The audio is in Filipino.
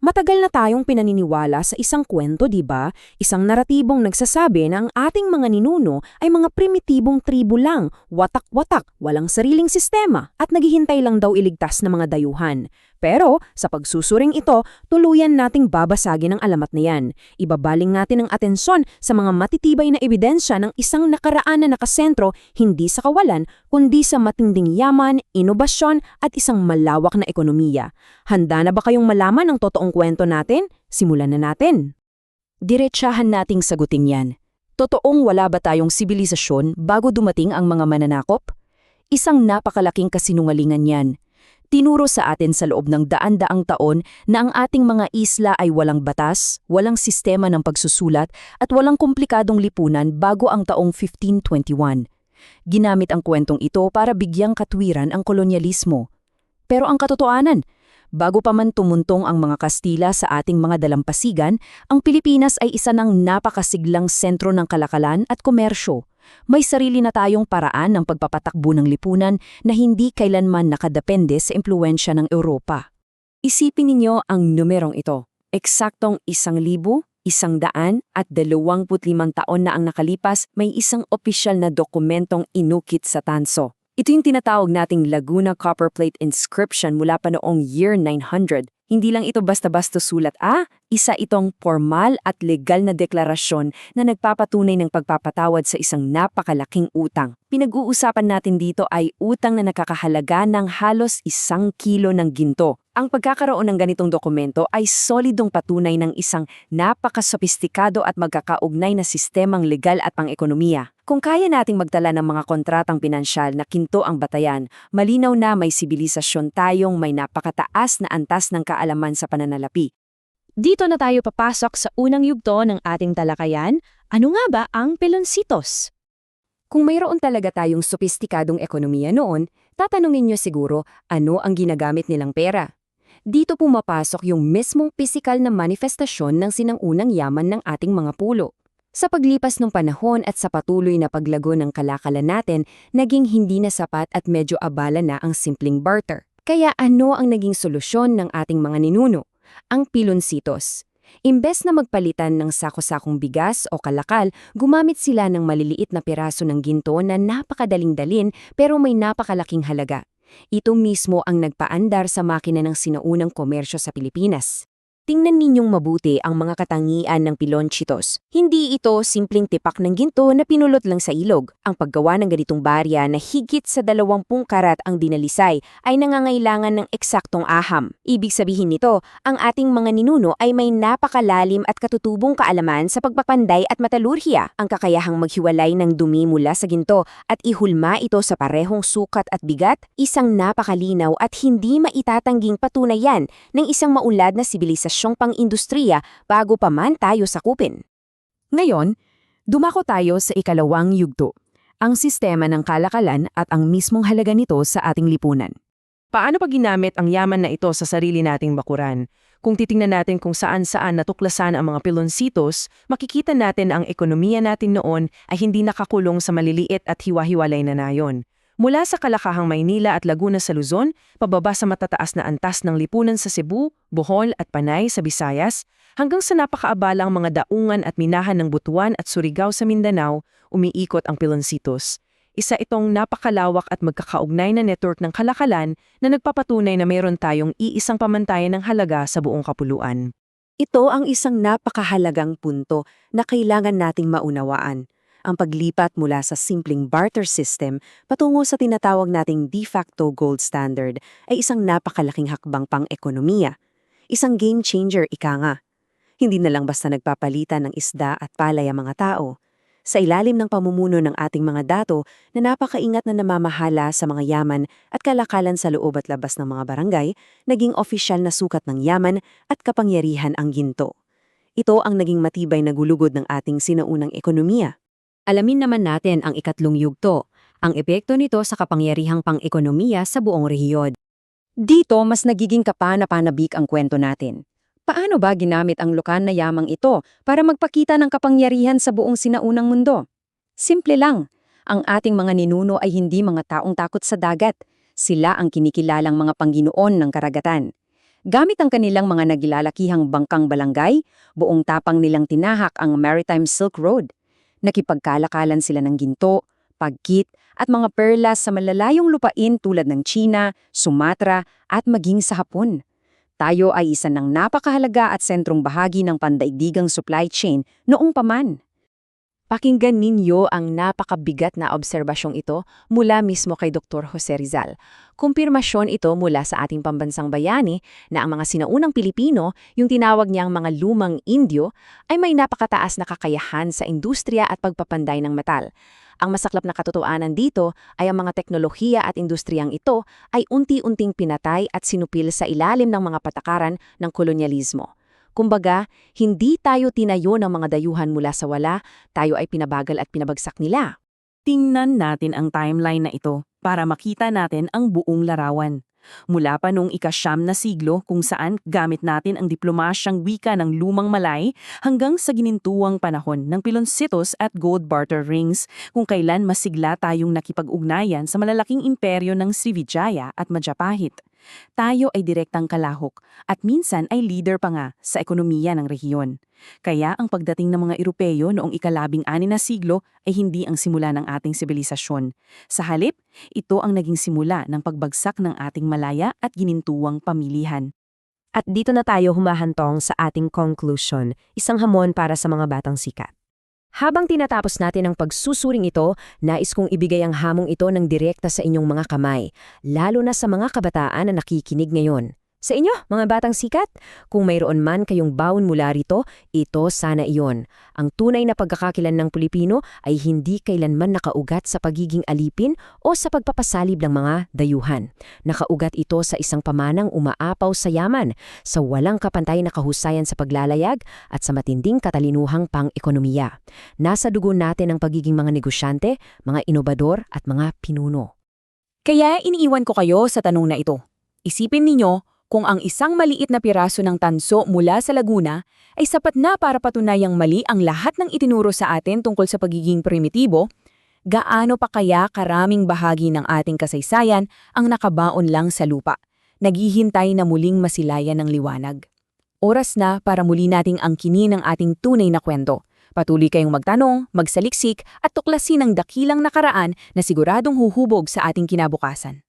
Matagal na tayong pinaniniwala sa isang kwento, di ba? Isang naratibong nagsasabi na ang ating mga ninuno ay mga primitibong tribo lang, watak-watak, walang sariling sistema, at naghihintay lang daw iligtas na mga dayuhan. Pero sa pagsusuring ito, tuluyan nating babasagin ang alamat na yan. Ibabaling natin ang atensyon sa mga matitibay na ebidensya ng isang nakaraan na nakasentro hindi sa kawalan, kundi sa matinding yaman, inobasyon at isang malawak na ekonomiya. Handa na ba kayong malaman ang totoong kwento natin? Simulan na natin. Diretsahan nating sagutin yan. Totoong wala ba tayong sibilisasyon bago dumating ang mga mananakop? Isang napakalaking kasinungalingan yan. Tinuro sa atin sa loob ng daan-daang taon na ang ating mga isla ay walang batas, walang sistema ng pagsusulat at walang komplikadong lipunan bago ang taong 1521. Ginamit ang kwentong ito para bigyang katwiran ang kolonyalismo. Pero ang katotohanan, bago pa man tumuntong ang mga Kastila sa ating mga dalampasigan, ang Pilipinas ay isa ng napakasiglang sentro ng kalakalan at komersyo. May sarili na tayong paraan ng pagpapatakbo ng lipunan na hindi kailanman nakadepende sa impluwensya ng Europa. Isipin ninyo ang numerong ito. Eksaktong 1,125 taon na ang nakalipas, may isang opisyal na dokumentong inukit sa tanso. Ito yung tinatawag nating Laguna Copperplate Inscription mula pa noong year 900. Hindi lang ito basta-basta sulat, isa itong formal at legal na deklarasyon na nagpapatunay ng pagpapatawad sa isang napakalaking utang. Pinag-uusapan natin dito ay utang na nakakahalaga ng halos 1 kilo ng ginto. Ang pagkakaroon ng ganitong dokumento ay solidong patunay ng isang napakasophistikado at magkakaugnay na sistemang legal at pang-ekonomiya. Kung kaya nating magtala ng mga kontratang pinansyal na kinto ang batayan, malinaw na may sibilisasyon tayong may napakataas na antas ng kaalaman sa pananalapi. Dito na tayo papasok sa unang yugto ng ating talakayan. Ano nga ba ang Peloncitos? Kung mayroon talaga tayong sopistikadong ekonomiya noon, tatanungin niyo siguro ano ang ginagamit nilang pera. Dito pumapasok yung mismong pisikal na manifestasyon ng sinangunang yaman ng ating mga pulo. Sa paglipas ng panahon at sa patuloy na paglago ng kalakalan natin, naging hindi na sapat at medyo abala na ang simpleng barter. Kaya ano ang naging solusyon ng ating mga ninuno? Ang Peloncitos. Imbes na magpalitan ng sako-sakong bigas o kalakal, gumamit sila ng maliliit na piraso ng ginto na napakadaling dalin pero may napakalaking halaga. Ito mismo ang nagpaandar sa makina ng sinaunang komersyo sa Pilipinas. Tingnan ninyong mabuti ang mga katangian ng Peloncitos. Hindi ito simpleng tipak ng ginto na pinulot lang sa ilog. Ang paggawa ng ganitong barya na higit sa 20 karat ang dinalisay ay nangangailangan ng eksaktong aham. Ibig sabihin nito, ang ating mga ninuno ay may napakalalim at katutubong kaalaman sa pagpapanday at metalurhiya, ang kakayahang maghiwalay ng dumi mula sa ginto at ihulma ito sa parehong sukat at bigat, isang napakalinaw at hindi maitatangging patunayan ng isang maunlad na sibilisasyon pang-industriya bago pa man tayo sakupin. Ngayon, dumako tayo sa ikalawang yugto, ang sistema ng kalakalan at ang mismong halaga nito sa ating lipunan. Paano pa ginamit ang yaman na ito sa sarili nating bakuran? Kung titingnan natin kung saan-saan natuklasan ang mga Peloncitos, makikita natin ang ekonomiya natin noon ay hindi nakakulong sa maliliit at hiwa-hiwalay na nayon. Mula sa Kalakahang Maynila at Laguna sa Luzon, pababa sa matataas na antas ng lipunan sa Cebu, Bohol at Panay sa Visayas, hanggang sa napakaabalang mga daungan at minahan ng Butuan at Surigao sa Mindanao, umiikot ang Peloncitos. Isa itong napakalawak at magkakaugnay na network ng kalakalan na nagpapatunay na mayroon tayong iisang pamantayan ng halaga sa buong kapuluan. Ito ang isang napakahalagang punto na kailangan nating maunawaan. Ang paglipat mula sa simpleng barter system patungo sa tinatawag nating de facto gold standard ay isang napakalaking hakbang pang-ekonomiya. Isang game changer, ika nga. Hindi na lang basta nagpapalitan ng isda at palay ang mga tao. Sa ilalim ng pamumuno ng ating mga dato na napakaingat na namamahala sa mga yaman at kalakalan sa loob at labas ng mga barangay, naging opisyal na sukat ng yaman at kapangyarihan ang ginto. Ito ang naging matibay na gulugod ng ating sinaunang ekonomiya. Alamin naman natin ang ikatlong yugto, ang epekto nito sa kapangyarihang pang-ekonomiya sa buong rehiyon. Dito mas nagiging kapana-panabik ang kwento natin. Paano ba ginamit ang lokal na yamang ito para magpakita ng kapangyarihan sa buong sinaunang mundo? Simple lang, ang ating mga ninuno ay hindi mga taong takot sa dagat. Sila ang kinikilalang mga Panginoon ng karagatan. Gamit ang kanilang mga nagilalakihang bangkang balangay, buong tapang nilang tinahak ang Maritime Silk Road. Nakipagkalakalan sila ng ginto, pagkit, at mga perlas sa malalayong lupain tulad ng China, Sumatra, at maging sa Hapon. Tayo ay isa ng napakahalaga at sentrong bahagi ng pandaigdigang supply chain noong paman. Pakinggan ninyo ang napakabigat na obserbasyong ito mula mismo kay Dr. Jose Rizal. Kumpirmasyon ito mula sa ating pambansang bayani na ang mga sinaunang Pilipino, yung tinawag niyang mga lumang Indio, ay may napakataas na kakayahan sa industriya at pagpapanday ng metal. Ang masaklap na katotohanan dito ay ang mga teknolohiya at industriyang ito ay unti-unting pinatay at sinupil sa ilalim ng mga patakaran ng kolonyalismo. Kumbaga, hindi tayo tinayo ng mga dayuhan mula sa wala, tayo ay pinabagal at pinabagsak nila. Tingnan natin ang timeline na ito para makita natin ang buong larawan. Mula pa noong ika-9 na siglo kung saan gamit natin ang diplomasyang wika ng lumang Malay hanggang sa ginintuang panahon ng Piloncitos at gold barter rings kung kailan masigla tayong nakipag-ugnayan sa malalaking imperyo ng Srivijaya at Majapahit. Tayo ay direktang kalahok at minsan ay leader pa nga sa ekonomiya ng rehiyon. Kaya ang pagdating ng mga Europeo noong ika-16 na siglo ay hindi ang simula ng ating sibilisasyon. Sa halip, ito ang naging simula ng pagbagsak ng ating malaya at ginintuang pamilihan. At dito na tayo humahantong sa ating conclusion, isang hamon para sa mga batang sikat. Habang tinatapos natin ang pagsusuring ito, nais kong ibigay ang hamong ito ng direkta sa inyong mga kamay, lalo na sa mga kabataan na nakikinig ngayon. Sa inyo, mga batang sikat, kung mayroon man kayong baon mula rito, ito sana iyon. Ang tunay na pagkakakilan ng Pilipino ay hindi kailanman nakaugat sa pagiging alipin o sa pagpapasalib ng mga dayuhan. Nakaugat ito sa isang pamanang umaapaw sa yaman, sa walang kapantay na kahusayan sa paglalayag at sa matinding katalinuhang pang-ekonomiya. Nasa dugo natin ang pagiging mga negosyante, mga inobador at mga pinuno. Kaya iniiwan ko kayo sa tanong na ito. Isipin ninyo, kung ang isang maliit na piraso ng tanso mula sa Laguna ay sapat na para patunayang mali ang lahat ng itinuro sa atin tungkol sa pagiging primitibo, gaano pa kaya karaming bahagi ng ating kasaysayan ang nakabaon lang sa lupa, naghihintay na muling masilayan ng liwanag. Oras na para muli nating angkinin ang ating tunay na kwento. Patuloy kayong magtanong, magsaliksik at tuklasin ang dakilang nakaraan na siguradong huhubog sa ating kinabukasan.